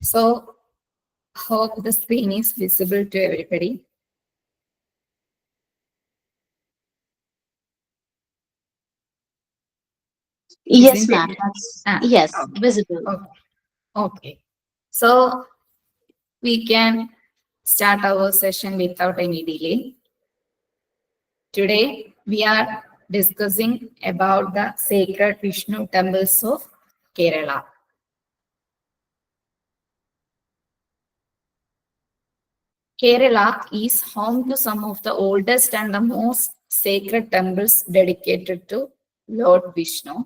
So, hope the screen is visible to everybody. Yes, Isn't ma'am. it? Yes, Okay. visible. Okay. So, we can start our session without any delay. Today, we are discussing about the sacred Vishnu temples of Kerala. Kerala is home to some of the oldest and the most sacred temples dedicated to Lord Vishnu.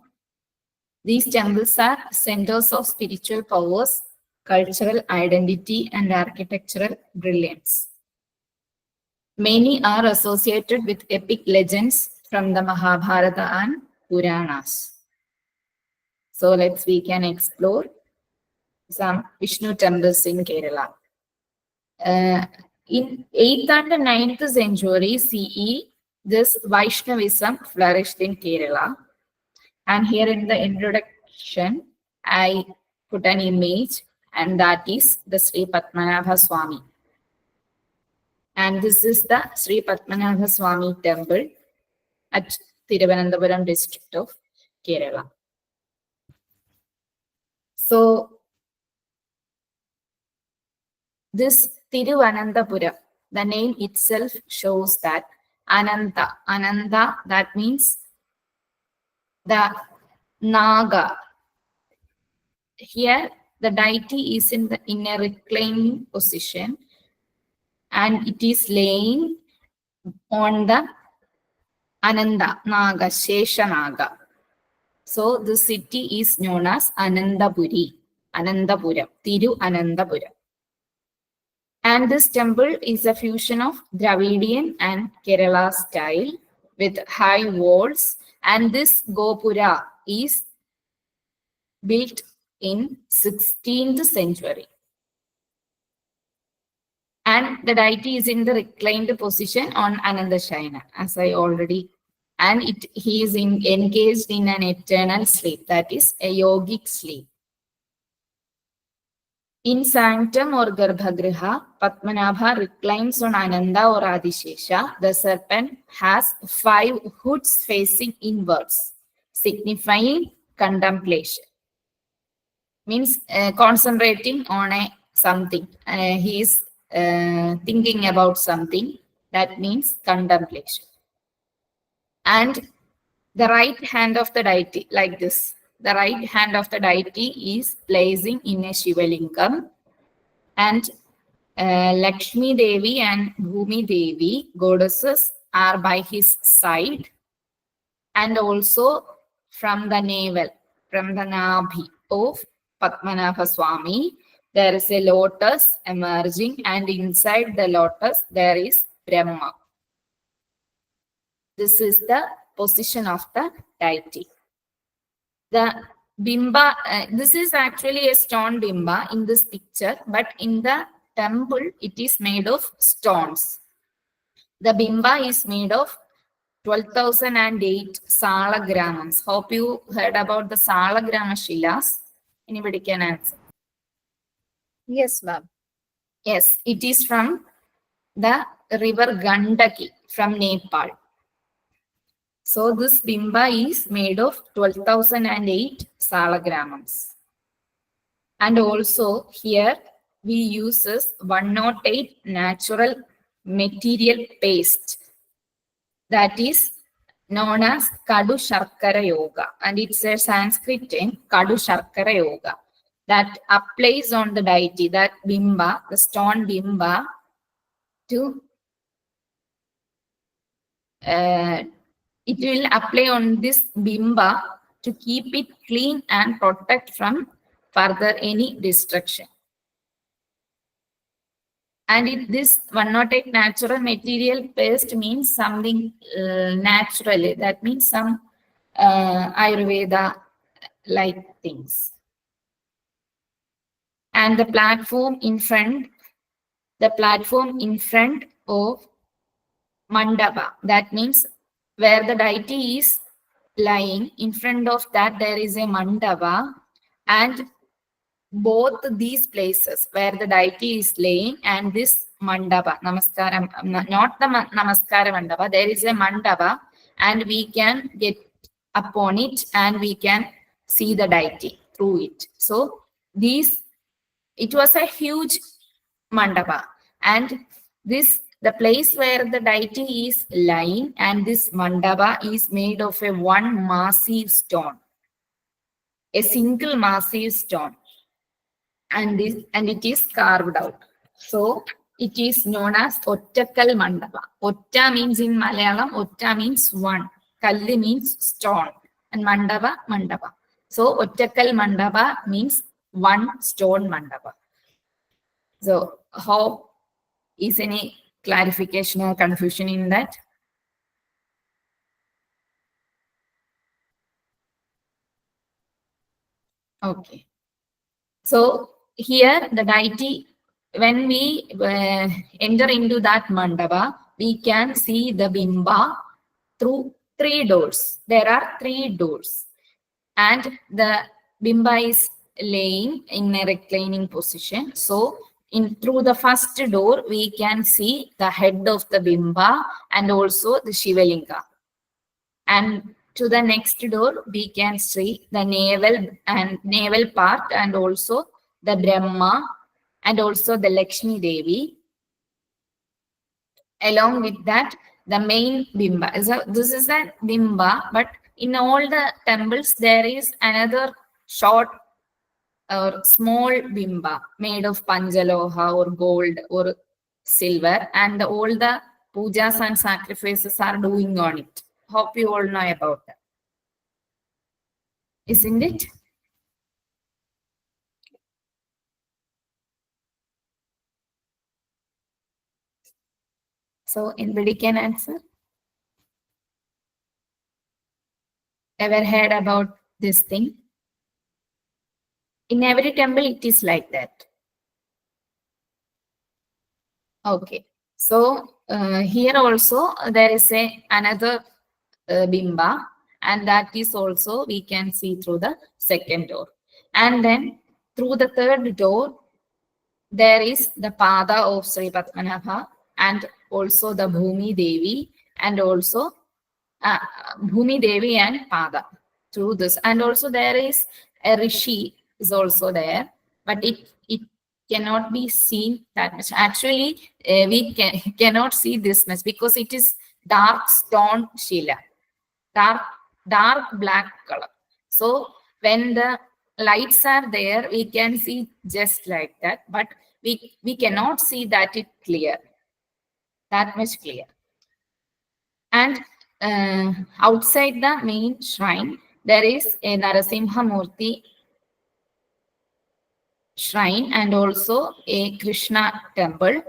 These temples are centers of spiritual powers, cultural identity, and architectural brilliance. Many are associated with epic legends from the Mahabharata and Puranas. So we can explore some Vishnu temples in Kerala. In 8th and 9th century CE, this Vaishnavism flourished in Kerala. And here in the introduction, I put an image, and that is the Sree Padmanabhaswamy. And this is the Sree Padmanabhaswamy temple at Thiruvananthapuram district of Kerala. So, this Thiruvananthapuram, the name itself shows that Ananta, that means the Naga. Here, the deity is in a reclining position, and it is laying on the Ananda Naga, Shesha Naga. So, the city is known as Anandapuri, Anandapuram, Thiru Anandapuram. And this temple is a fusion of Dravidian and Kerala style with high walls. And this Gopura is built in 16th century. And the deity is in the reclined position on Anandashayana, as I already. And he is engaged in an eternal sleep, that is a yogic sleep. In Sanctum or Garbhagriha, Padmanabha reclines on Ananda or Adishesha. The serpent has 5 hoods facing inwards, signifying contemplation. Means concentrating on something. He is thinking about something. That means contemplation. And the right hand of the deity, like this. The right hand of the deity is placing in a Shivalingam, and Lakshmi Devi and Bhumi Devi, goddesses, are by his side, and also from the navel, from the Nabhi of Padmanabhaswamy, there is a lotus emerging, and inside the lotus there is Brahma. This is the position of the deity. The bimba, this is actually a stone bimba in this picture, but in the temple it is made of stones. The bimba is made of 12,008 salagramams. Hope you heard about the salagrama shilas. Anybody can answer? Yes, ma'am. Yes, it is from the river Gandaki from Nepal. So this bimba is made of 12,008 salagramams. And also here we uses 108 natural material paste, that is known as Kadu Sharkara Yoga, and it's a Sanskrit name, Kadu Sharkara Yoga, that applies on the deity, that bimba, the stone bimba, to it will apply on this bimba to keep it clean and protect from further any destruction. And this 108 natural material paste means something naturally. That means some Ayurveda like things. And the platform in front of Mandapa, that means where the deity is lying, in front of that there is a Mandapa, and both these places where the deity is laying and this mandapa, namaskara, not the namaskara mandapa, there is a mandapa and we can get upon it and we can see the deity through it. So it was a huge mandapa, and the place where the deity is lying and this mandapa is made of a one massive stone, a single massive stone, and it is carved out. So it is known as Ottakal Mandapa. Otta means in Malayalam, Otta means one, Kalli means stone, and Mandapa. So Ottakal Mandapa means one stone mandapa. So how is any clarification or confusion in that? Okay. So here the deity, when we enter into that mandapa, we can see the bimba through 3 doors. There are 3 doors, and the bimba is laying in a reclining position. So through the first door, we can see the head of the bimba and also the Shivalinga. And to the next door, we can see the navel part and also the Brahma and also the Lakshmi Devi. Along with that, the main bimba. So this is a bimba, but in all the temples, there is another short or small bimba made of panjaloha or gold or silver, and all the pujas and sacrifices are doing on it. Hope you all know about that. Isn't it? So anybody can answer? Ever heard about this thing? In every temple, it is like that. Okay. So here also there is another bimba, and that is also we can see through the second door. And then through the third door, there is the pada of Sri Padmanabha and also the Bhumi Devi and also Bhumi Devi and pada through this. And also there is a Rishi is also there, but it cannot be seen that much. Actually, we cannot see this much because it is dark stone Shila, dark black color. So when the lights are there, we can see just like that, but we cannot see that it clear, that much clear. And outside the main shrine, there is a Narasimha Moorthy shrine and also a Krishna temple.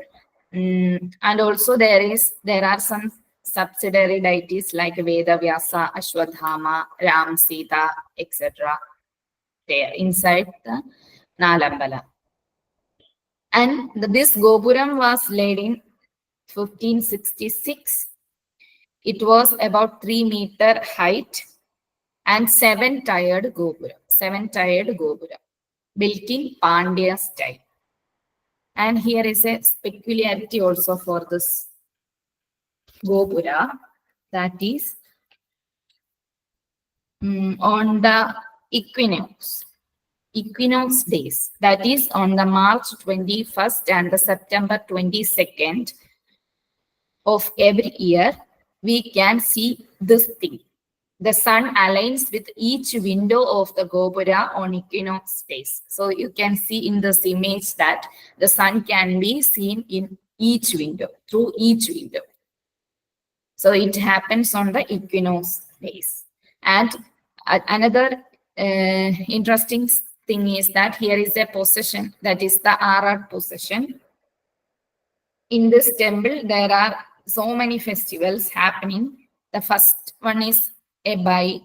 And also there are some subsidiary deities like Veda Vyasa, Ashwadhama, Ram, Sita, etc. there inside the Nalambalam. And this Gopuram was laid in 1566. It was about 3-meter height and 7-tiered Gopuram, built in Pandya style. And here is a peculiarity also for this Gopura, that is on the equinox days, that is on the March 21st and the September 22nd of every year, we can see this thing. The sun aligns with each window of the Gopura on equinox days. So you can see in this image that the sun can be seen in each window, through each window. So it happens on the equinox days. And another interesting thing is that here is a possession, that is the Arat possession. In this temple, there are so many festivals happening. The first one is that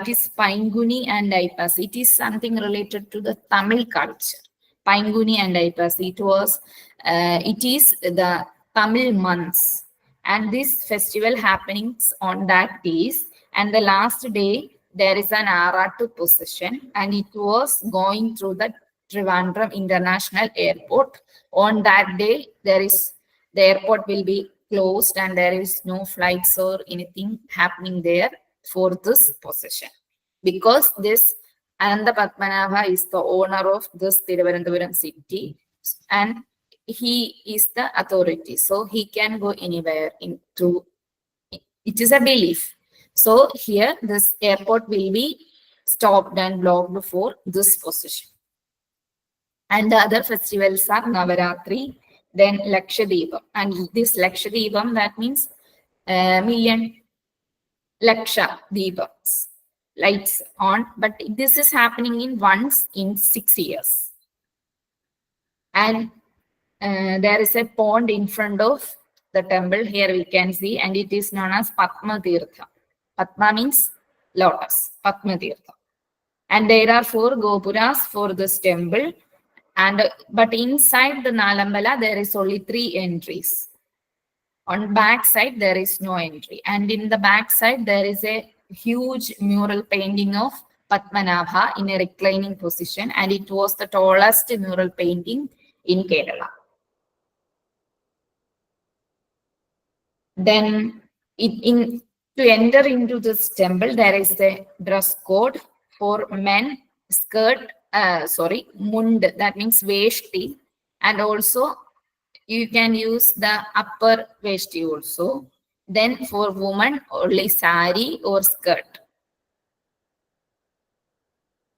is Painguni and Aipasi. It is something related to the Tamil culture. Painguni and Aipasi. It is the Tamil months, and this festival happenings on that days. And the last day, there is an Aratu procession, and it was going through the Trivandrum International Airport. On that day, the airport will be closed and there is no flights or anything happening there for this procession. Because this Ananda Padmanabha is the owner of this Thiruvananthapuram city and he is the authority. So he can go anywhere into it is a belief. So here this airport will be stopped and blocked for this procession. And the other festivals are Navaratri, then Lakshadweepam. And this Lakshadweepam, that means million Laksha Deepams, lights on. But this is happening in once in 6 years. And there is a pond in front of the temple. Here we can see, and it is known as Padma Tirtha. Padma means lotus, Padma Tirtha. And there are 4 gopuras for this temple. But inside the Nalambala, there is only 3 entries. On back side, there is no entry. And in the back side, there is a huge mural painting of Padmanabha in a reclining position. And it was the tallest mural painting in Kerala. Then to enter into this temple, there is a dress code for men, mund, that means veshti, and also you can use the upper veshti also. Then for women, only sari or skirt.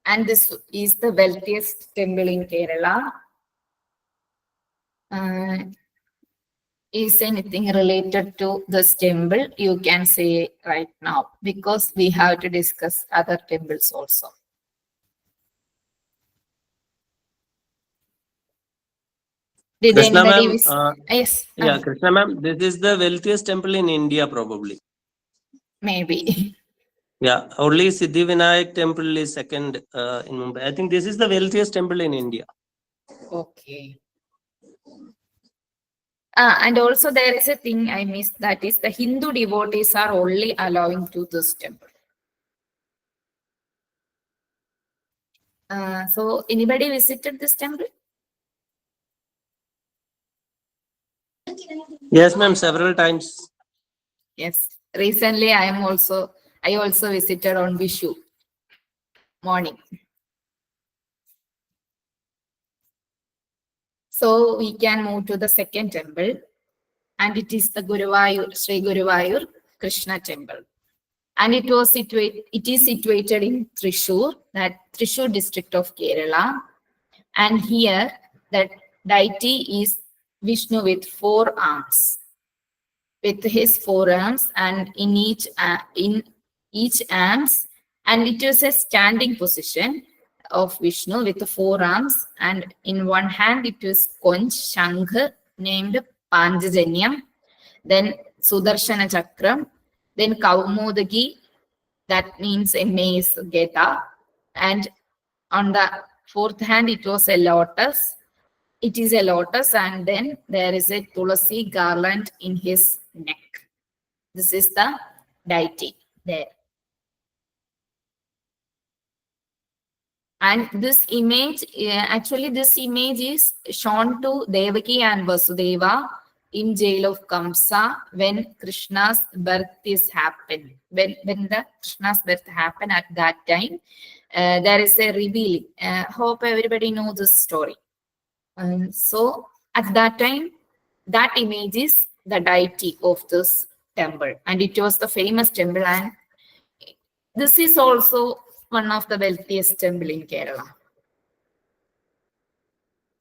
And this is the wealthiest temple in Kerala. Is anything related to this temple? You can say right now, because we have to discuss other temples also. Did Krishna anybody ma'am, yes. yeah, Krishna ma'am, this is the wealthiest temple in India, probably. Maybe. Yeah, only Siddhivinayak temple is second in Mumbai. I think this is the wealthiest temple in India. Okay. And also there is a thing I missed, that is the Hindu devotees are only allowing to this temple. So anybody visited this temple? Yes, ma'am, several times. Yes. Recently I also visited on Vishnu morning. So we can move to the second temple, and it is the Guruvayur, Sree Guruvayur Krishna temple. And it is situated in Thrissur, that Thrissur district of Kerala. And here that deity is Vishnu with 4 arms. With his 4 arms, and in each arms, and it is a standing position of Vishnu with the 4 arms, and in one hand it is Konch Shankh named Panjajanyam, then Sudarshana Chakram, then Kaumodagi, that means a mace Geta, and on the 4th hand it was a lotus. It is a lotus, and then there is a Tulasi garland in his neck. This is the deity there. And this image, actually this image is shown to Devaki and Vasudeva in jail of Kamsa when Krishna's birth is happened. When the Krishna's birth happened, at that time, there is a revealing. Hope everybody knows this story. So at that time, that image is the deity of this temple, and it was the famous temple, and this is also one of the wealthiest temple in Kerala.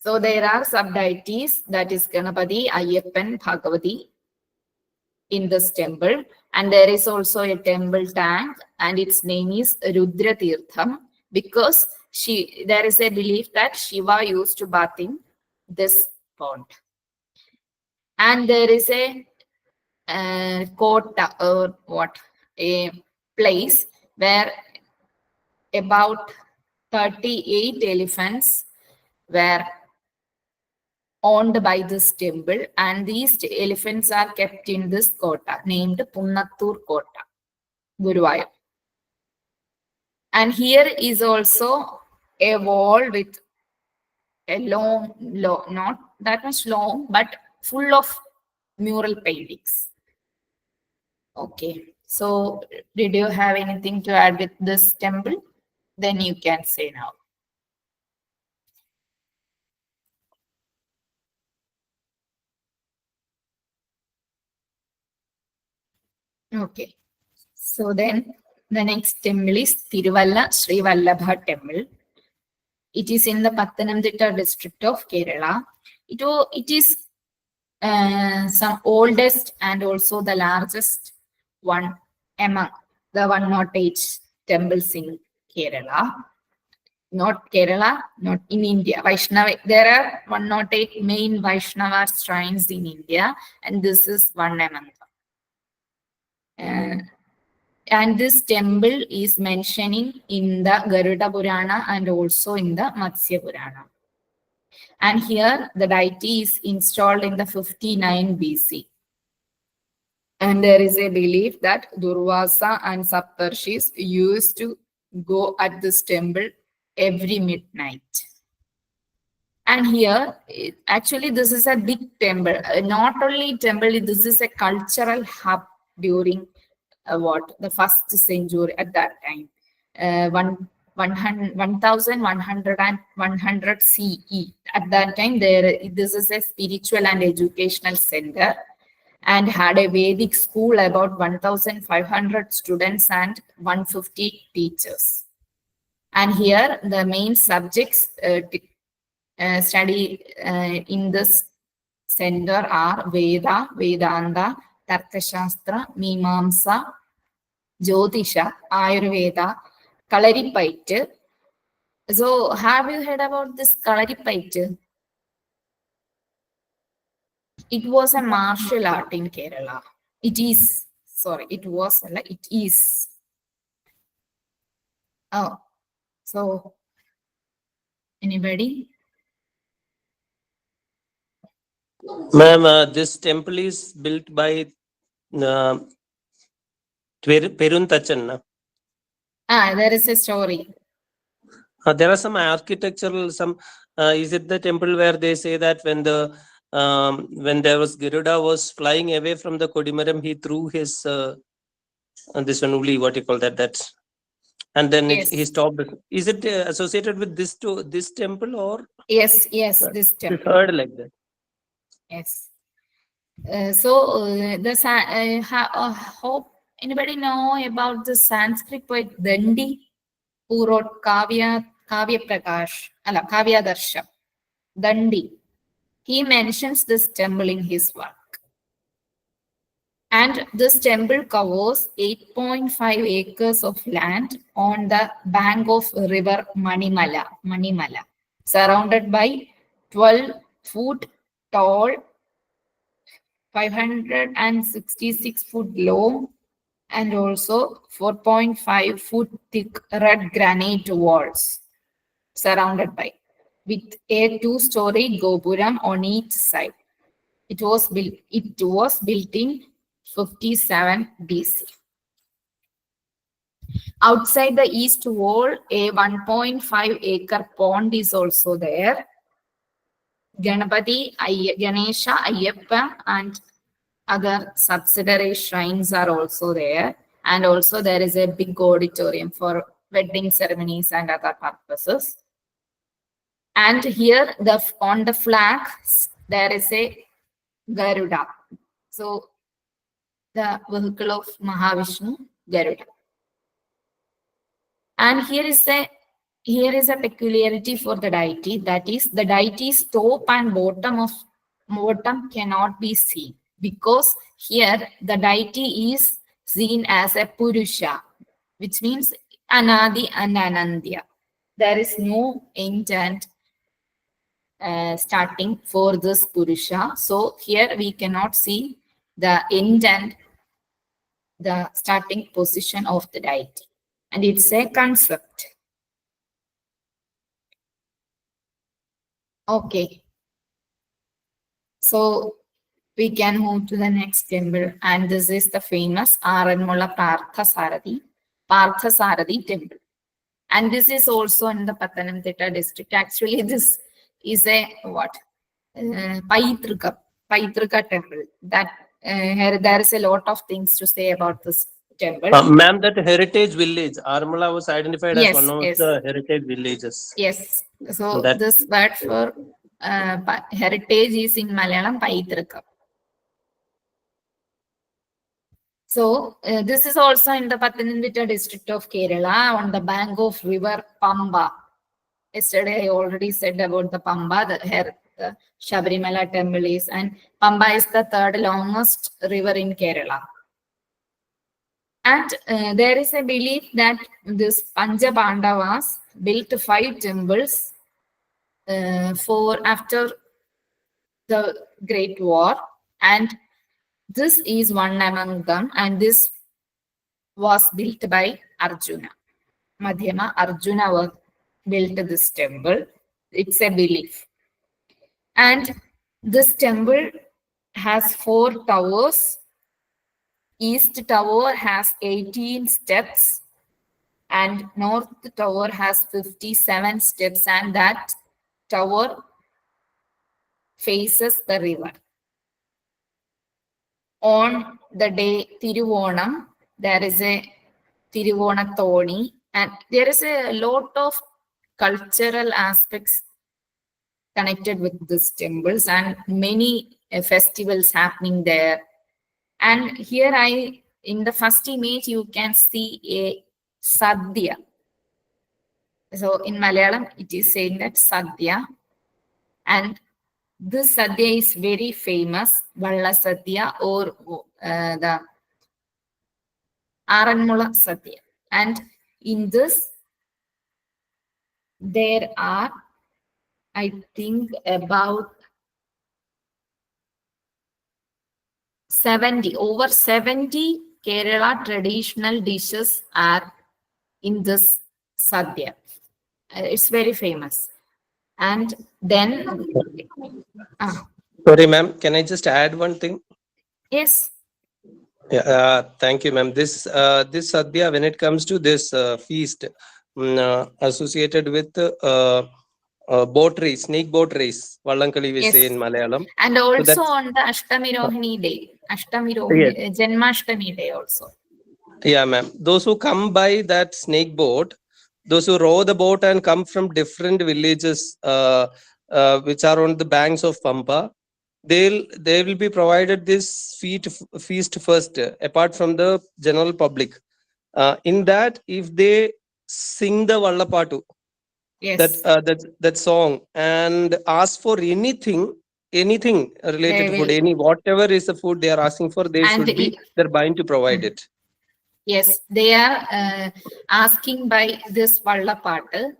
So there are sub-deities, that is Ganapati, Ayyappan, Bhagavati in this temple, and there is also a temple tank, and its name is Rudra Tirtham, because there is a belief that Shiva used to bath in this pond. And there is a kota, or what, a place where about 38 elephants were owned by this temple, and these elephants are kept in this kota named Punnattur Kota, Guruvayur. And here is also a wall with a long, not that much long, but full of mural paintings. Okay, so did you have anything to add with this temple? Then you can say now. Okay, so then the next temple is Thiruvalla Sree Vallabha temple. It is in the Pathanamthitta district of Kerala. It is some oldest and also the largest one among the 108 temples in Kerala. Not Kerala, not in India. Vaishnava, there are 108 main Vaishnava shrines in India, and this is one among them. And this temple is mentioning in the Garuda Purana and also in the Matsya Purana. And here the deity is installed in the 59 BC. And there is a belief that Durvasa and Saptarshis used to go at this temple every midnight. And here, actually, this is a big temple. Not only temple, this is a cultural hub during the first century at that time. 1100 CE. At that time, this is a spiritual and educational center, and had a Vedic school about 1,500 students and 150 teachers. And here the main subjects study in this center are Veda, Vedanta, Tarkashastra, Mimamsa, Jyotisha, Ayurveda, Kalaripayattu. So have you heard about this Kalaripayattu? It was a martial art in Kerala. It is. Oh, so anybody? Ma'am, this temple is built by Peruntachan. There is a story. There are some architectural, is it the temple where they say that when there was Garuda was flying away from the Kodimaram, he threw his this one only, what you call that, and then Yes. he stopped. Is it associated with this temple or? Yes, this temple. Heard like that. Yes. Hope anybody know about the Sanskrit poet Dandi, who wrote Kavya Prakash, Kavya Darsha. Dandi. He mentions this temple in his work. And this temple covers 8.5 acres of land on the bank of river Manimala, surrounded by 12-foot tall, 566-foot long, and also 4.5-foot thick red granite walls surrounded by, with a 2-story gopuram on each side. It was built in 57 BC. Outside the east wall, a 1.5-acre pond is also there. Ganesha, Ayyappa, and other subsidiary shrines are also there. And also there is a big auditorium for wedding ceremonies and other purposes. And here on the flag, there is a Garuda. So the vehicle of Mahavishnu, Garuda. And here is a peculiarity for the deity, that is the deity's top and bottom cannot be seen, because here the deity is seen as a Purusha, which means Anadi and Anandya. There is no end and starting for this Purusha. So here we cannot see the end and the starting position of the deity. And it's a concept. Okay. So we can move to the next temple, and this is the famous Aranmula Parthasarathy temple. And this is also in the Pathanamthitta district. Actually, this is a what? Paitrika temple. That here there is a lot of things to say about this temple. Ma'am, that heritage village, Aranmula was identified as Yes, one of yes. the heritage villages. Yes. So That- this word for heritage is in Malayalam Paitrika. So this is also in the Pathanamthitta district of Kerala on the bank of river Pamba. Yesterday I already said about the Pamba, the Shabarimala temple is, and Pamba is the third longest river in Kerala. And there is a belief that this Pancha Pandavas built 5 temples for after the Great War, and this is one among them, and this was built by Arjuna. Madhyama Arjuna built this temple. It's a belief. And this temple has 4 towers. East tower has 18 steps and north tower has 57 steps, and that tower faces the river. On the day Thiruvonam, there is a Thiruvonathoni, and there is a lot of cultural aspects connected with these temples and many festivals happening there. And here in the first image, you can see a Sadhya. So in Malayalam, it is saying that Sadhya. And this Sadhya is very famous, Valla Sadhya or the Aranmula Sadhya. And in this, there are, I think, about over 70 Kerala traditional dishes are in this Sadhya. It's very famous. And then, Sorry, ma'am, can I just add one thing? yes. Yeah, thank you, ma'am. This Sadhya, when it comes to this feast, associated with boat race, snake boat race, Vallankali we say Yes. in Malayalam. And also that's- on the Ashtami Rohini day, Yes. Janmashtami day also. Yeah, ma'am. Those who come by that snake boat, those who row the boat and come from different villages which are on the banks of Pampa, they will be provided this feast first, apart from the general public. In that, if they sing the Vallapatu, Yes. that song, and ask for anything related to food, will. whatever is the food they are asking for, they're bound to provide it. Yes, they are asking by this Vallapatu.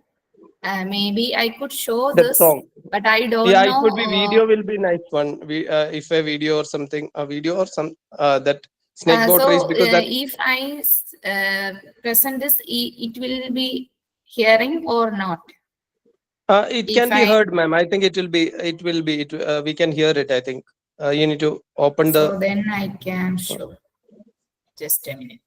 Maybe I could show That this, song. but I don't Yeah, know. it would be video will be nice one. If a video or something, a video or some that snake boat race, because that if I present this, it will be hearing or not? it can be heard, ma'am. I think it will be. We can hear it. I think you need to open the. So then I can show. Just a minute.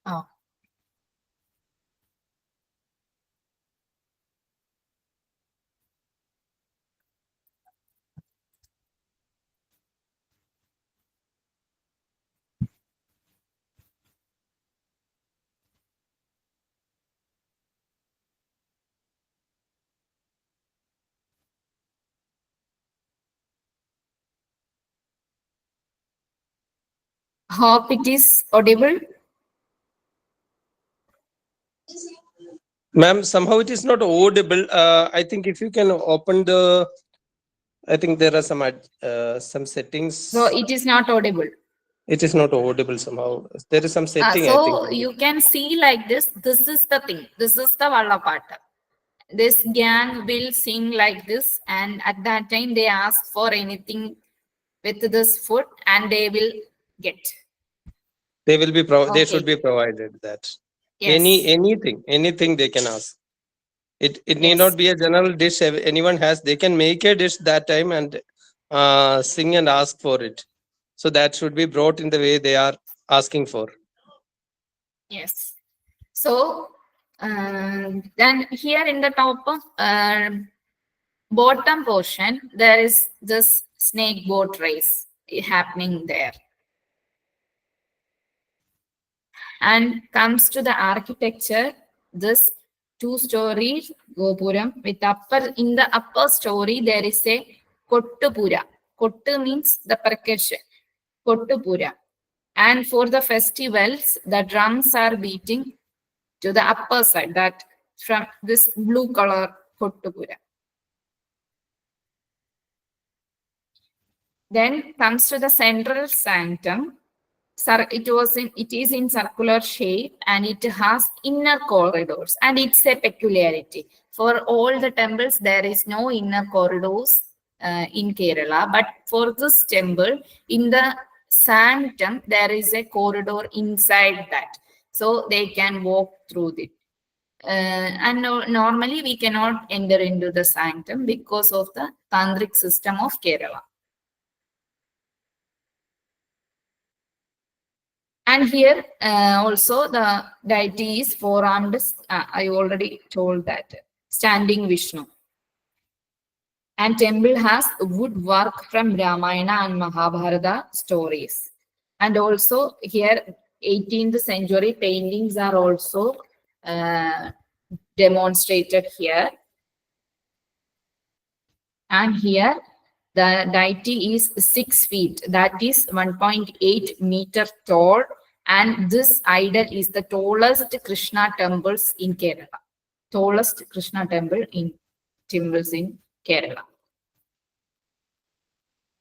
Oh. Hope it is audible. Ma'am, somehow it is not audible. I think if you can open the, I think there are some settings. So it is not audible. It is not audible somehow. There is some setting. I So think you can see like this. This is the thing. This is the Vallapatu. This gang will sing like this, and at that time they ask for anything with this food, and they will get. they will be. They should be provided that. Yes. Anything they can ask. It need Yes. not be a general dish anyone has. They can make a dish that time and sing and ask for it. So that should be brought in the way they are asking for. Yes. So then here in the top bottom portion, there is this snake boat race happening there. And comes to the architecture, this two-story gopuram with in the upper story there is a kottupura. Kottu means the percussion. Kottupura. And for the festivals, the drums are beating to the upper side, that from this blue color kottupura. Then comes to the central sanctum. It is in circular shape and it has inner corridors, and it's a peculiarity. For all the temples, there is no inner corridors in Kerala, but for this temple, in the sanctum, there is a corridor inside that, so they can walk through it. And normally we cannot enter into the sanctum because of the tantric system of Kerala. And here also the deity is four-armed. I already told that. Standing Vishnu. And temple has woodwork from Ramayana and Mahabharata stories. And also here 18th century paintings are also demonstrated here. And here the deity is 6 feet, that is 1.8 meter tall, and this idol is the tallest Krishna temples in Kerala. Tallest Krishna temples in Kerala.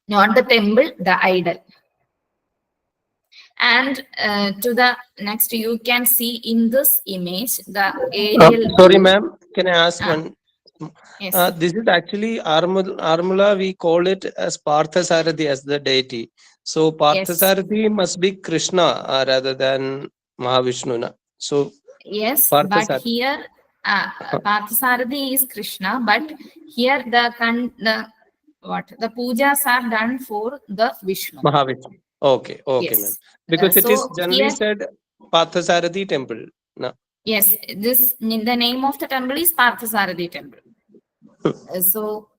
Not the temple, the idol. And to the next, you can see in this image the aerial. Sorry, ma'am. Can I ask one? Yes. This is actually Aranmula. We call it as Parthasarathy as the deity. So Parthasarathy must be Krishna rather than Mahavishnu. So yes, but here Parthasarathy is Krishna, but here the pujas are done for the Vishnu. Mahavishnu. Okay, Yes. ma'am. Because it is generally here, said Parthasarathy temple. No. Yes, the name of the temple is Parthasarathy temple. So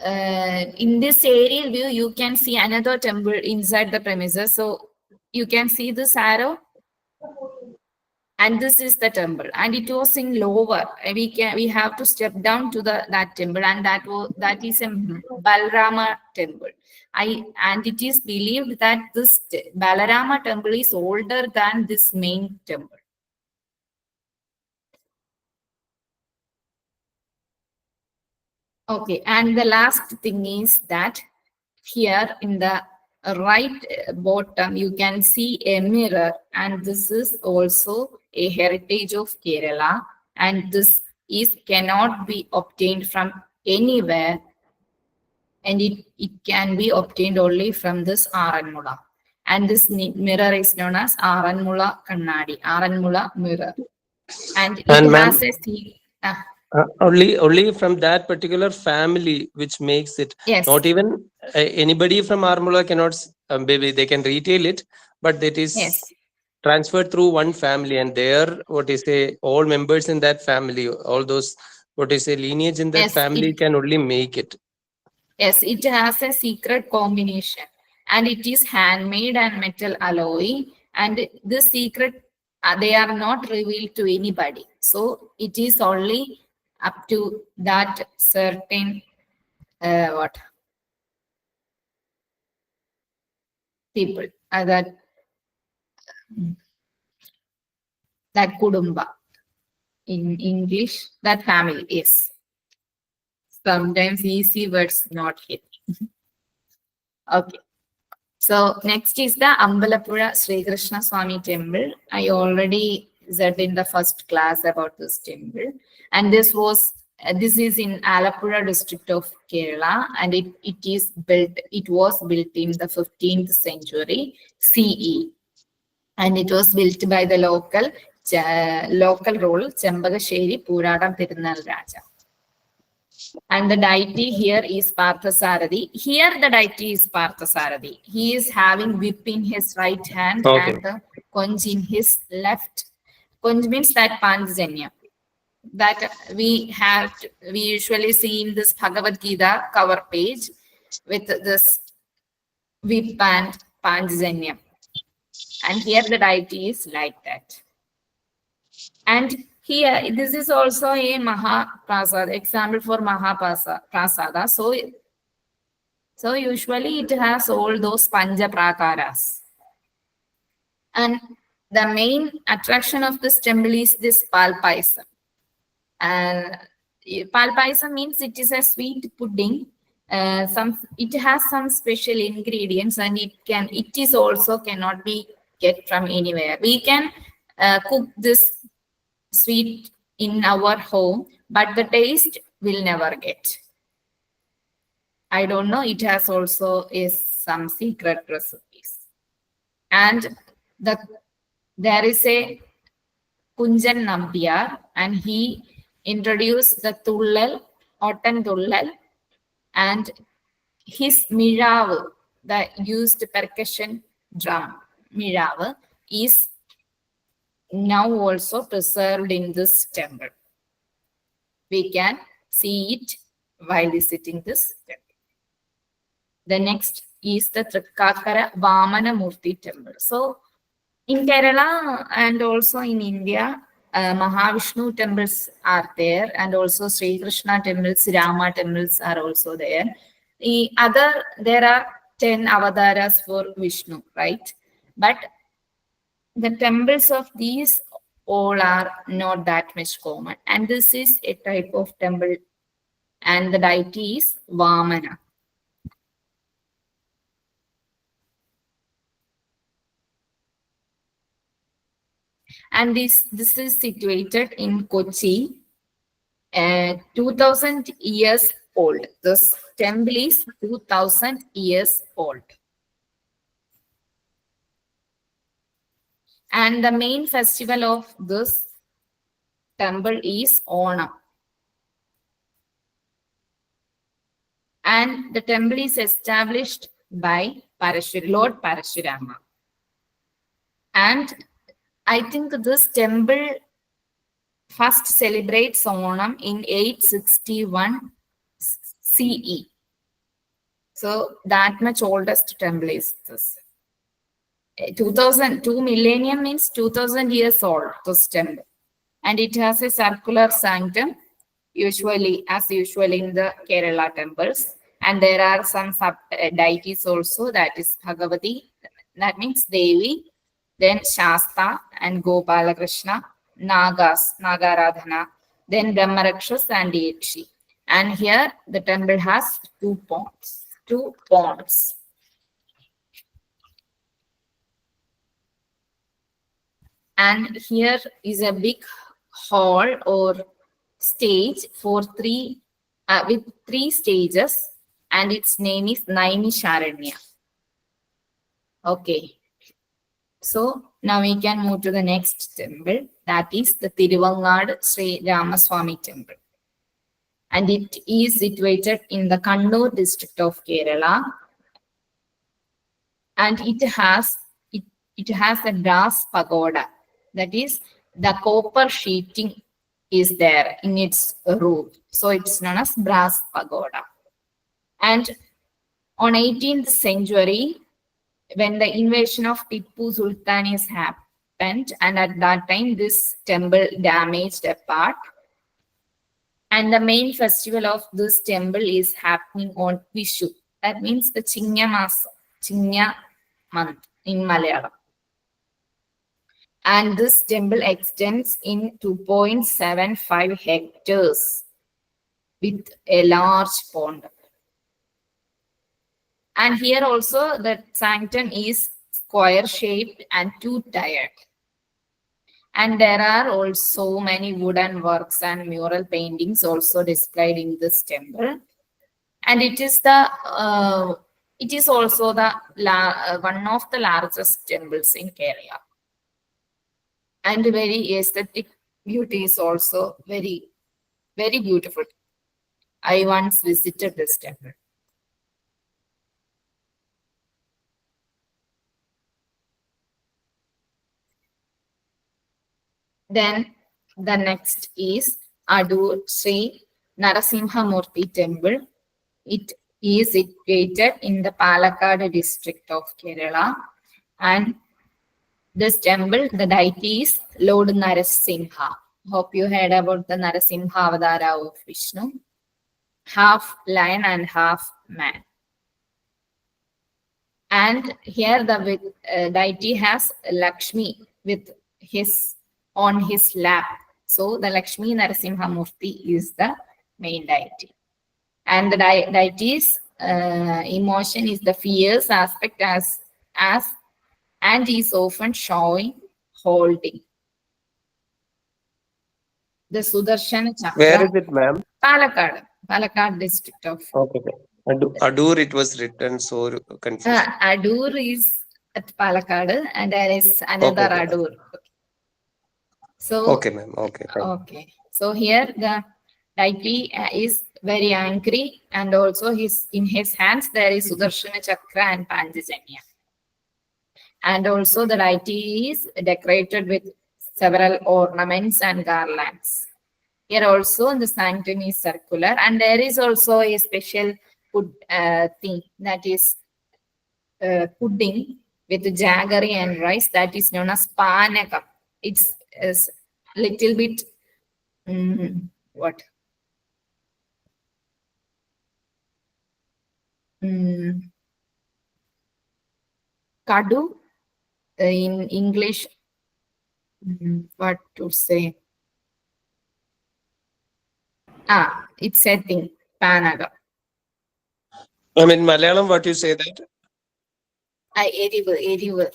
in this aerial view, you can see another temple inside the premises. So you can see this arrow, and this is the temple, and it was in lower. We have to step down to that temple, and that is a Balarama temple. And it is believed that this Balarama temple is older than this main temple. Okay, and the last thing is that here in the right bottom, you can see a mirror, and this is also a heritage of Kerala, and this cannot be obtained from anywhere, and it can be obtained only from this Aranmula. And this mirror is known as Aranmula Kannadi, Aranmula mirror. And it has a only from that particular family which makes it. Yes. Not even anybody from Aranmula cannot, maybe they can retail it, but that is transferred through one family, and there all members in that family, all those lineage in that family can only make it. Yes, it has a secret combination, and it is handmade and metal alloy, and this secret they are not revealed to anybody. So it is only up to that certain people that kudumba in English, that family is. Sometimes easy words not hit. Okay. So next is the Ambalappuzha Sri Krishna Swami temple. I already said in the first class about this temple, and this is in Alappuzha district of Kerala, and it was built in the 15th century CE, and it was built by the local local role, Chembagasheri Puradam Tirunal Raja. And the deity here is Parthasarathy. Here the deity is Parthasarathy. He is having whip in his right hand Okay. and the conch in his left. Conch means that Panchajanya that we usually see in this Bhagavad Gita cover page with this whip and Panchajanya. And here the deity is like that. And here, this is also a Mahaprasada, example for Mahaprasada. So usually it has all those Panja Prakaras. And the main attraction of this temple is this Palpaisam. And Palpaisam means it is a sweet pudding. It has some special ingredients, and it is also cannot be get from anywhere. We can cook this sweet in our home, but the taste will never get. I don't know. It has also some secret recipes. And there is a Kunjan Nambiar, and he introduced the Tullal, Ottan Tullal, and his Mirav, the used percussion drum, Mirav, is now also preserved in this temple. We can see it while visiting this temple. The next is the Trikkakara Vamanamoorthy temple. So in Kerala and also in India, Mahavishnu temples are there, and also Sri Krishna temples, Rama temples are also there. There are 10 avataras for Vishnu, right? But the temples of these all are not that much common. And this is a type of temple, and the deity is Vamana. And this is situated in Kochi, 2000 years old. This temple is 2000 years old. And the main festival of this temple is Onam. And the temple is established by Lord Parashurama. And I think this temple first celebrates Onam in 861 CE. So that much oldest temple is this. 2 millennium means 2000 years old, this temple. And it has a circular sanctum, as usual in the Kerala temples. And there are some deities also, that is Bhagavati, that means Devi, then Shasta and Gopalakrishna, Nagas, Nagaradhana, then Brahmarakshas and Yakshi. And here the temple has two ponds. And here is a big hall or stage for with 3 stages, and its name is Naimisharanya. Okay. So now we can move to the next temple, that is the Thiruvangad Sree Ramaswamy temple. And it is situated in the Kannur district of Kerala. And it has a brass pagoda. That is, the copper sheeting is there in its roof. So it's known as brass pagoda. And on 18th century, when the invasion of Tipu Sultan is happened, and at that time this temple damaged a part. And the main festival of this temple is happening on Vishu. That means the Chinya month in Malayalam. And this temple extends in 2.75 hectares with a large pond. And here also the sanctum is square shaped and 2-tiered. And there are also many wooden works and mural paintings also displayed in this temple. And it is also one of the largest temples in Kerala. and very aesthetic beauty is also very, very beautiful. I once visited this temple. Then the next is Adorn Sree Narasimha temple. It is situated in the Palakkad district of Kerala, and this temple, the deity is Lord Narasimha. Hope you heard about the Narasimha Avadara of Vishnu. Half lion and half man. And here the deity has Lakshmi with his on his lap. So the Lakshmi Narasimha Moorthy is the main deity. And the deity's emotion is the fierce aspect as and is often showing holding the Sudarshana Chakra. Where is it, ma'am? Palakkad district of. Okay. Adorn, it was written, so confused. Adorn is at Palakkad, and there is another Okay. Adorn. So Okay, ma'am. Okay. Fine. okay. So here the deity is very angry, and also in his hands there is Sudarshana Chakra and Panchajanya. And also the deity is decorated with several ornaments and garlands. Here also the sanctum is circular, and there is also a special food thing, that is pudding with jaggery and rice, that is known as panakam. It's a little bit what? Kadu in English, what to say? It's a thing, Panaga. I mean, Malayalam, what you say that? Erivu.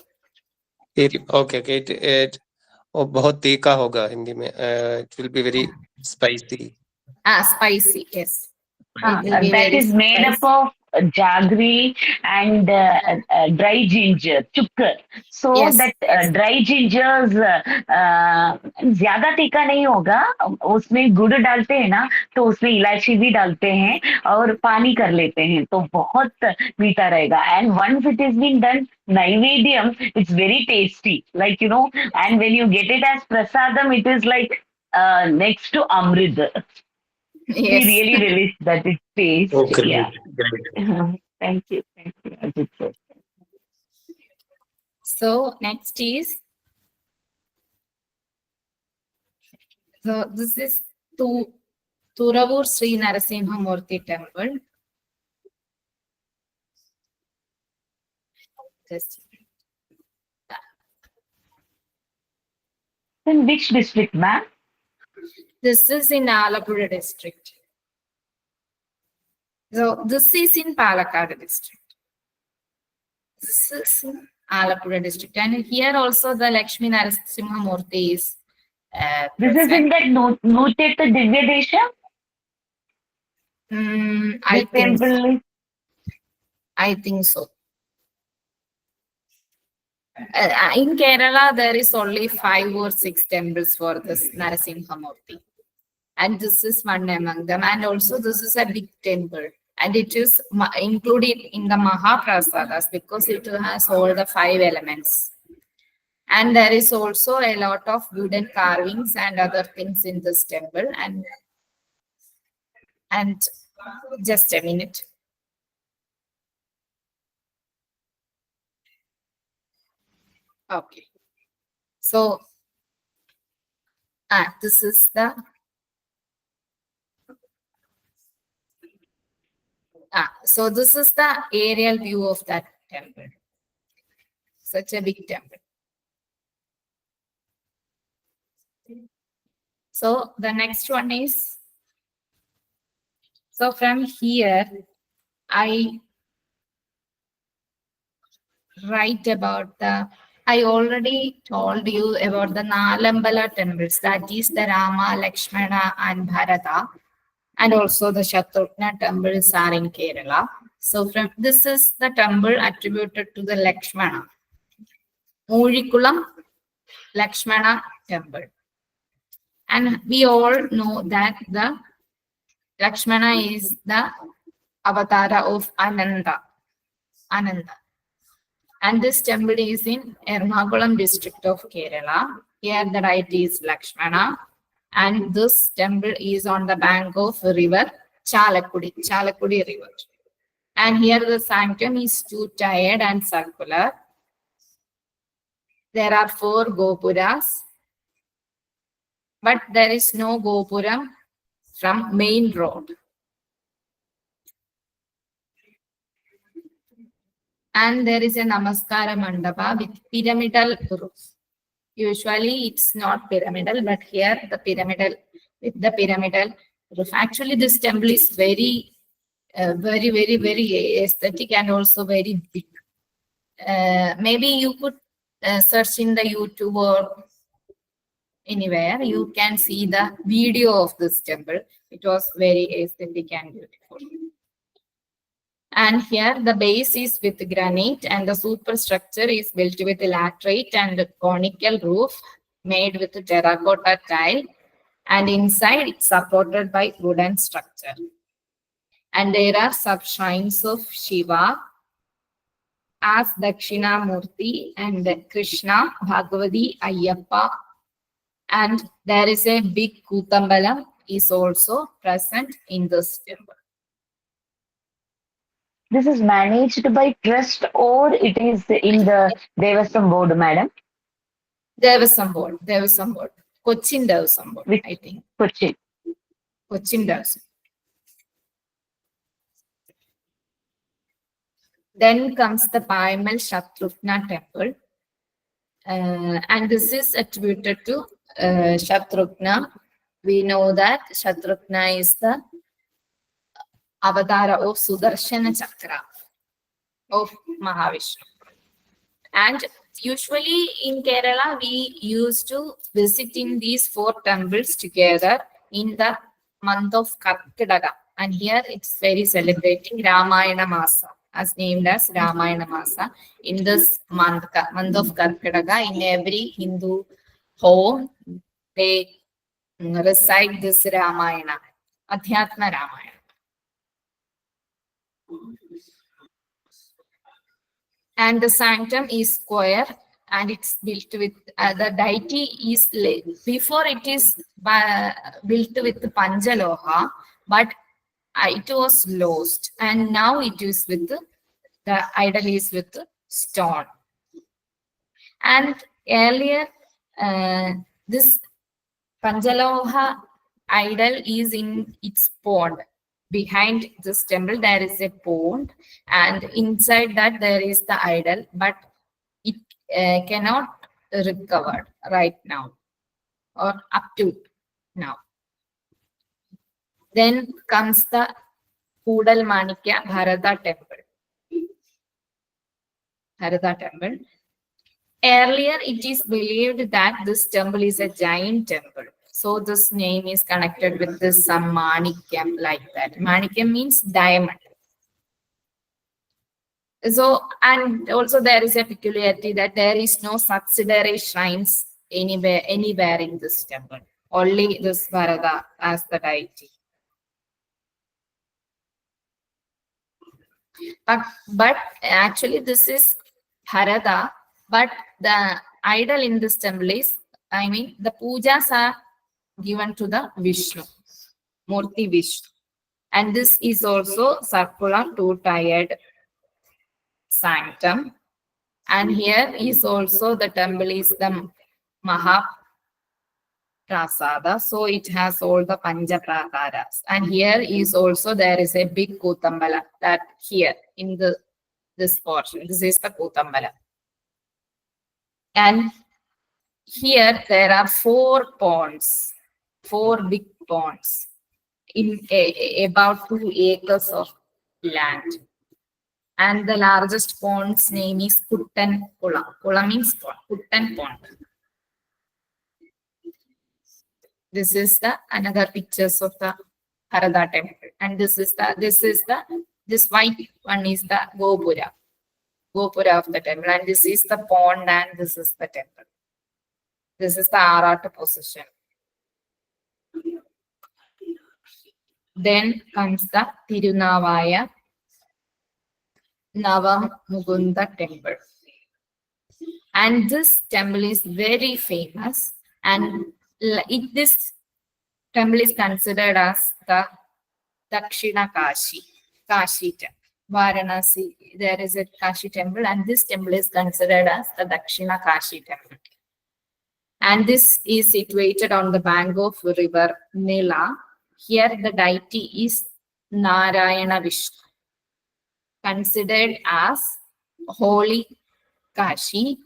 Okay. It बहुत तीखा होगा हिंदी में. It will be very spicy. Spicy, yes. It will be That very is made spicy. up of jaggery and dry ginger, chukkar. So Yes, that yes. dry gingers ज्यादा तीखा नहीं होगा. उसमें गुड़ डालते हैं ना, तो उसमें इलायची भी डालते हैं और पानी कर लेते हैं, तो बहुत मीठा रहेगा. And once it is been done naivedyam, it's very tasty, like, you know. And when you get it as prasadam, it is like next to amrit. We Yes. really relish that it tastes. Okay. Yeah. Great. Thank you. Ajit sir. So next is, so this is Thiruvallur Sree Narasimha Moorthy temple. Just In which district, ma'am? this is in Ambalappuzha district. So this is in Palakkad district. This is in Ambalappuzha district, and here also the Lakshmi Narasimha Moorthy is. This is in that noted the Divya Desha? I think so. In Kerala, there is only 5 or 6 temples for this Narasimha Moorthy. And this is one among them. And also this is a big temple. And it is included in the Mahaprasadas because it has all the 5 elements. And there is also a lot of wooden carvings and other things in this temple. And just a minute. Okay. So, this is the so this is the aerial view of that temple. Such a big temple. So the next one is, so from here, I write about I already told you about the Nalambalam temples, that is the Rama, Lakshmana and Bharata. And also the Shatrugna temples are in Kerala. So this is the temple attributed to the Lakshmana. Moorikulam Lakshmana temple. And we all know that the Lakshmana is the avatara of Ananda. And this temple is in Ernakulam district of Kerala. Here the deity is Lakshmana. And this temple is on the bank of river Chalakudi river. And here the sanctum is two-tiered and circular. There are 4 gopuras, but there is no gopuram from main road. And there is a Namaskara Mandapa with pyramidal roof. Usually it's not pyramidal, but here the pyramidal roof. Actually, this temple is very aesthetic and also very big. Maybe you could search in the YouTube or anywhere. You can see the video of this temple. It was very aesthetic and beautiful. And here the base is with granite and the superstructure is built with laterite and conical roof made with terracotta tile, and inside it's supported by wooden structure. And there are sub-shrines of Shiva as Dakshinamurthy and Krishna, Bhagavati, Ayyappa, and there is a big Kutambalam is also present in this temple. This is managed by trust or it is in the Devasam board, madam? Devasam board. Cochin Devasam board, Which? I think. Cochin Devasam. Then comes the Paimal Shatrughna temple. And this is attributed to Shatrughna. We know that Shatrughna is the avatara of Sudarshana Chakra of Mahavishnu. And usually in Kerala, we used to visit in these 4 temples together in the month of Karkadaga. And here it's very celebrating Ramayana Masa, as named as Ramayana Masa. In this month of Karkadaga, in every Hindu home, they recite this Ramayana, Adhyatma Ramayana. And the sanctum is square and it's built with the deity is before it is built with Panjaloha, but it was lost, and now it is with the idol is with stone. And earlier this Panjaloha idol is in its pond. Behind this temple there is a pond, and inside that there is the idol, but it cannot recover right now or up to now. Then comes the Kudal Manikya Bharata temple. Earlier it is believed that this temple is a giant temple. So this name is connected with this some Manikyam like that. Manikyam means diamond. So, and also there is a peculiarity that there is no subsidiary shrines anywhere in this temple. Only this Bharata as the deity. But actually this is Bharata, but the idol in this temple is, the pujas are given to the Vishnu, Moorthy Vishnu. And this is also circular 2-tiered sanctum. And here is also the temple is the Mahaprasada. So it has all the Panchaprakaras. And here is also there is a big Kutambala that here in this portion. This is the Kutambala. And here there are 4 ponds. 4 big ponds in about 2 acres of land. And the largest pond's name is Kuttan Kulam. Kulam means pond. Kuttan Pond. This is the another pictures of the Bharata temple. And this white one is the Gopura of the temple. And this is the pond and this is the temple. This is the Arata position. Then comes the Thirunavaya Navamukunda temple. And this temple is very famous, and this temple is considered as the Dakshina Kashi temple. Varanasi, there is a Kashi temple, and this temple is considered as the Dakshina Kashi temple. And this is situated on the bank of river Nila. Here the deity is Narayana Vishnu, considered as holy Kashi.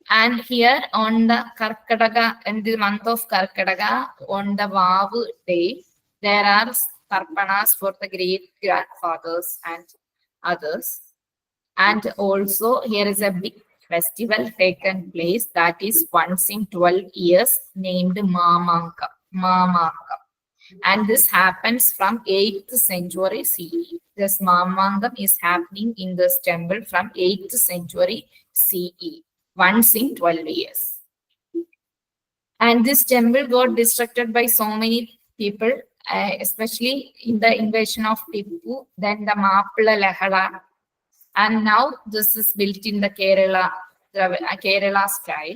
And here on the Karkadaga, in the month of Karkadaga, on the Vavu day, there are tarpanas for the great grandfathers and others. And also here is a big festival taken place that is once in 12 years, named Mamanga. And this happens from 8th century CE. This Mamangam is happening in this temple from 8th century CE, once in 12 years. And this temple got destructed by so many people, especially in the invasion of Tipu, then the Mappala Lahara. And now this is built in the Kerala style.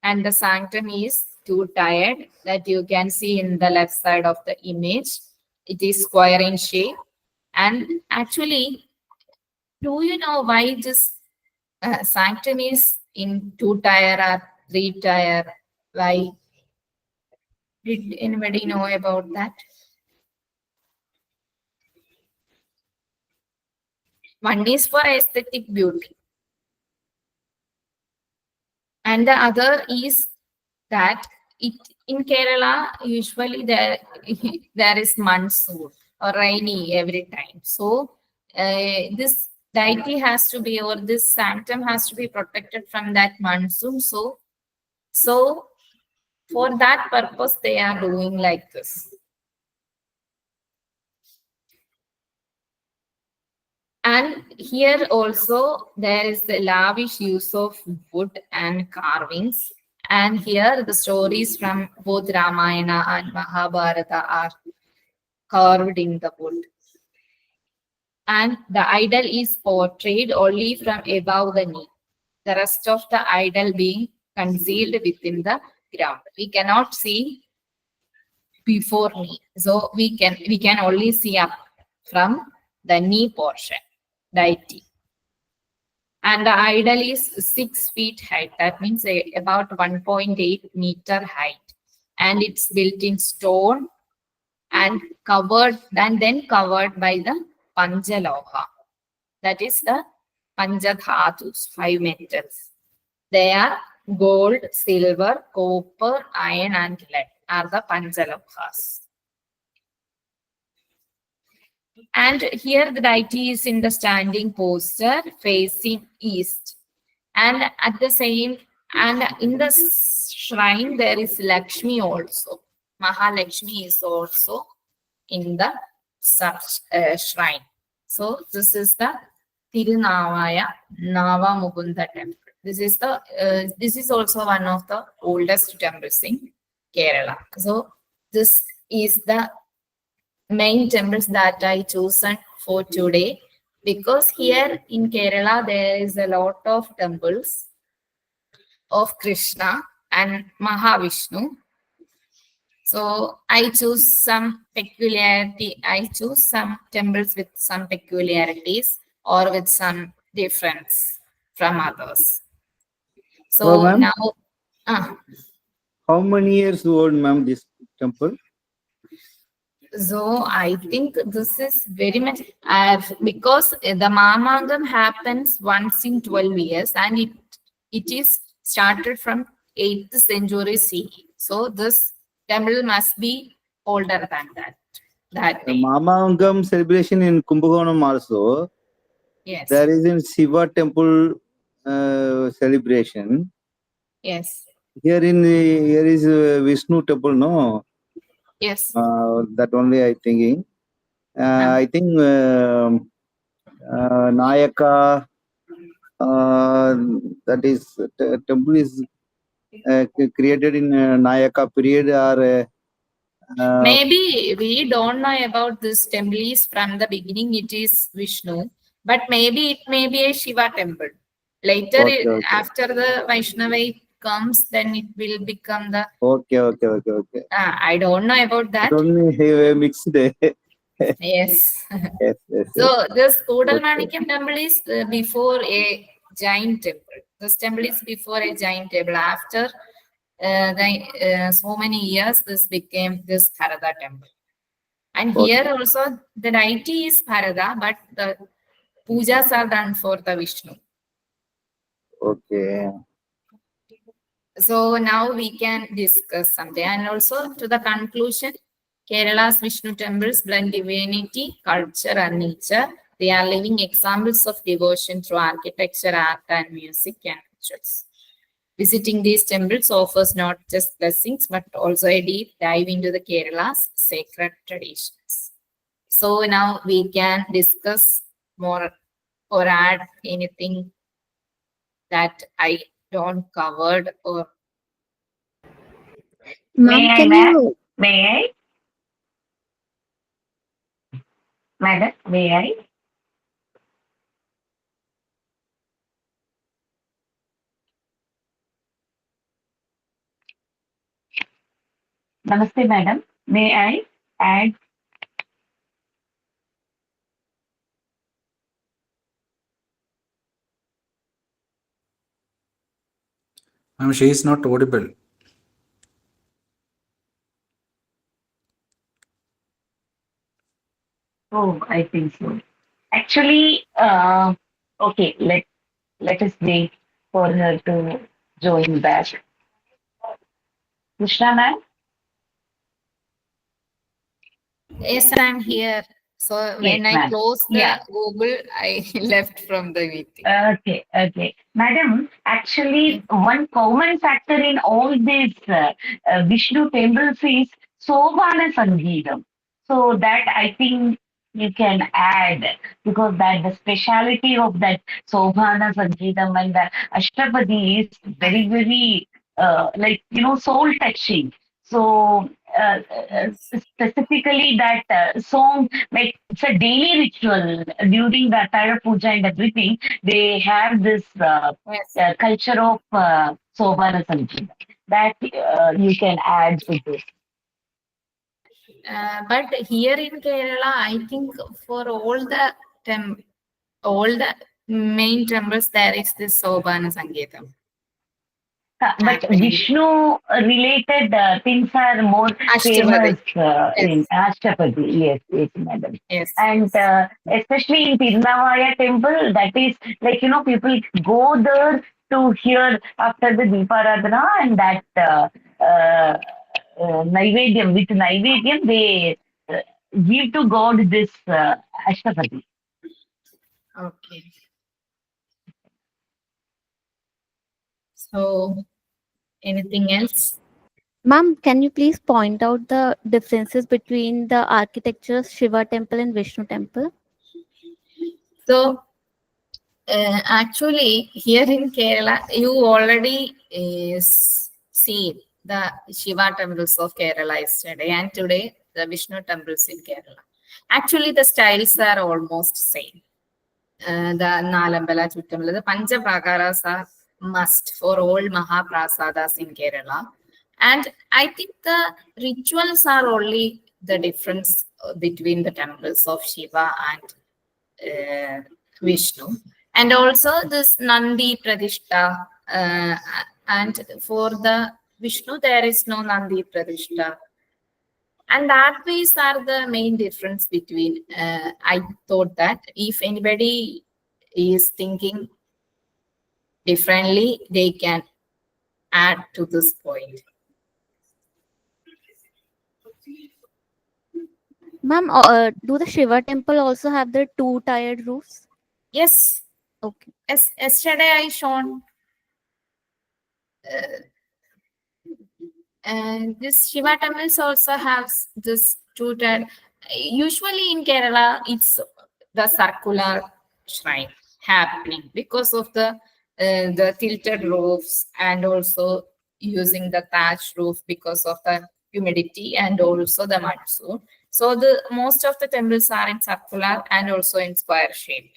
And the sanctum is two-tiered, that you can see in the left side of the image. It is square in shape. And actually, do you know why this sanctum is in two-tier or three-tier? Why? Did anybody know about that? One is for aesthetic beauty. And the other is that in Kerala, usually there is monsoon or rainy every time. So this deity has to be, or this sanctum has to be protected from that monsoon. So for that purpose, they are doing like this. And here also there is the lavish use of wood and carvings. And here the stories from both Ramayana and Mahabharata are carved in the wood. And the idol is portrayed only from above the knee. The rest of the idol being concealed within the ground. We cannot see before knee. So we can only see up from the knee portion. Deity. And the idol is 6 feet height. That means about 1.8 meter height. And it's built in stone and then covered by the Panchaloha. That is the Panchadhatus, 5 metals. They are gold, silver, copper, iron, and lead are the Panchalohas. And here the deity is in the standing posture facing east. And at the same, and in the shrine there is Lakshmi also. Mahalakshmi is also in the shrine. So this is the Thirunavaya Navamukunda temple. This is also one of the oldest temples in Kerala. So this is the main temples that I chosen for today, because here in Kerala there is a lot of temples of Krishna and Mahavishnu. So I choose some peculiarity. I choose some temples with some peculiarities or with some difference from others. So ma'am, now, how many years old, ma'am, this temple? So I think this is very much because the Mamangam happens once in 12 years, and it is started from 8th century CE. So this temple must be older than that. The Mamangam celebration in Kumbakonam also. Yes. There is in Shiva temple celebration. Yes. Here is Vishnu temple, no? Yes. That only I thinking. I think Nayaka, that is temple is created in Nayaka period or Maybe we don't know about this temple is from the beginning it is Vishnu, but maybe it may be a Shiva temple. Later, okay. after the Vaishnava comes, then it will become the. Okay. I don't know about that. It only mixed. Yes. Yes. So this Okay. Kodalmanikam temple is before a giant temple. This temple is before a giant temple. After so many years, this became this Bharata temple. And here also the deity is Bharata, but the pujas are done for the Vishnu. Okay. So now we can discuss something. And also to the conclusion, Kerala's Vishnu temples blend divinity, culture, and nature. They are living examples of devotion through architecture, art, and music and rituals. Visiting these temples offers not just blessings, but also a deep dive into the Kerala's sacred traditions. So now we can discuss more or add anything that I don't covered or. May I, Ma'am, ma'am? May I? Madam, may I? Namaste, madam. May I add? She is not audible. Oh, I think so. Actually, okay, let us wait for her to join back. Krishna, ma'am? Yes, I'm here. So when Yes, I ma'am. closed the Yeah. Google, I left from the meeting. Okay. Madam, actually, one common factor in all these Vishnu temples is Sobhana Sangeetam. So that I think you can add because that the speciality of that Sobhana Sangeetam and the Ashtapadi is very, soul touching. So specifically that song, like it's a daily ritual during the attire puja and everything. They have this Yes. culture of Sobhana Sangeeta that you can add to this. But here in Kerala, I think for all the main temples, there is this Sobhana Sangeetam. But happening. Vishnu related things are more famous in Ashtapadi. Yes, madam. Yes. And especially in Thirunavaya temple, that is like, people go there to hear after the Deeparadhana and that Naivedyam, with Naivedyam, they give to God this Ashtapadi. Okay. So, anything else? Ma'am, can you please point out the differences between the architecture Shiva temple and Vishnu temple? So, actually, here in Kerala, you already see the Shiva temples of Kerala yesterday and today the Vishnu temples in Kerala. Actually, the styles are almost same. The Nalambalam, Chuttamala, the Panchaprakaras are must for all Mahaprasadas in Kerala. And I think the rituals are only the difference between the temples of Shiva and Vishnu. And also this Nandi Pradishta. And for the Vishnu, there is no Nandi Pradishta. And that ways are the main difference between. I thought that if anybody is thinking differently, they can add to this point. Ma'am, do the Shiva temple also have the two-tiered roofs? Yes. Okay. As yesterday I shown. And this Shiva temples also have this two-tiered. Usually in Kerala, it's the circular shrine happening because of the tilted roofs and also using the thatched roof because of the humidity and also the monsoon. So most of the temples are in circular and also in square shape.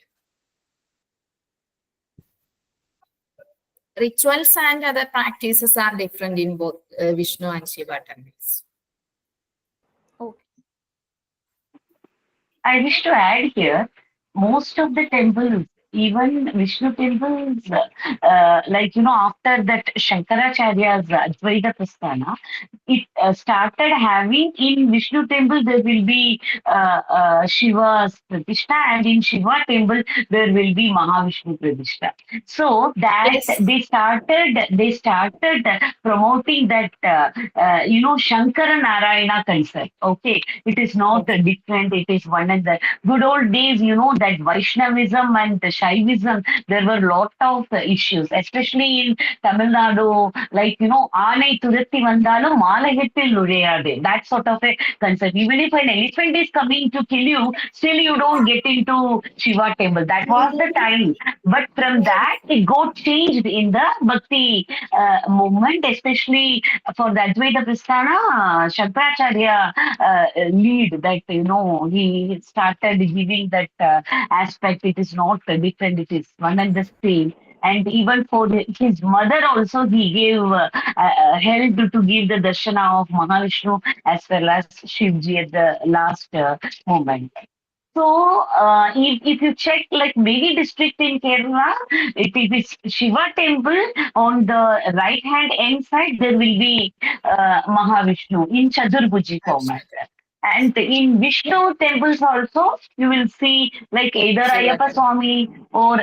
Rituals and other practices are different in both Vishnu and Shiva temples. I wish to add here, most of the temples, even Vishnu temples, after that Shankaracharya's Advaita Prasthana, it started having in Vishnu temple there will be Shiva's Pratishtha, and in Shiva temple there will be Mahavishnu Pratishtha. So that Yes. they started promoting that Shankara Narayana concept. Okay, it is not different. It is one of the good old days. That Vaishnavism and Shaivism, there were lot of issues, especially in Tamil Nadu. Aanai Thuratti Vandalum Malagettil Nureyade. That sort of a concept. Even if an elephant is coming to kill you, still you don't get into Shiva temple. That was the time. But from that, it got changed in the Bhakti movement, especially for the Advaita Prasthana, Shankaracharya lead that, he started giving that aspect. It is not different, it is one and the same. And even for his mother also, he gave help to give the darshana of Mahavishnu as well as Shivji at the last moment. So, if you check like many districts in Kerala, it is Shiva temple on the right hand end side, there will be Mahavishnu in Chaturbhuji format. And in Vishnu temples also, you will see like either Shiva Ayyappa temple. Swami or,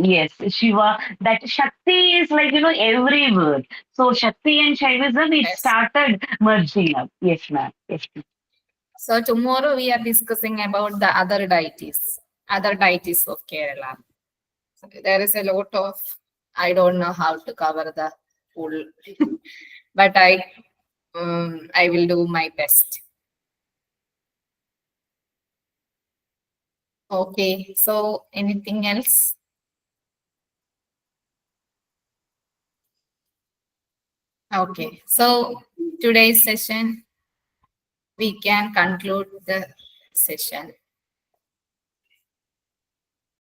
yes, Shiva. That Shakti is like, everywhere. So Shakti and Shaivism, it Yes. started merging up. Yes, ma'am. Yes, ma'am. So tomorrow we are discussing about the other deities of Kerala. So there is a lot of, I don't know how to cover the full, but I will do my best. Okay, so anything else? Okay, so today's session, we can conclude the session.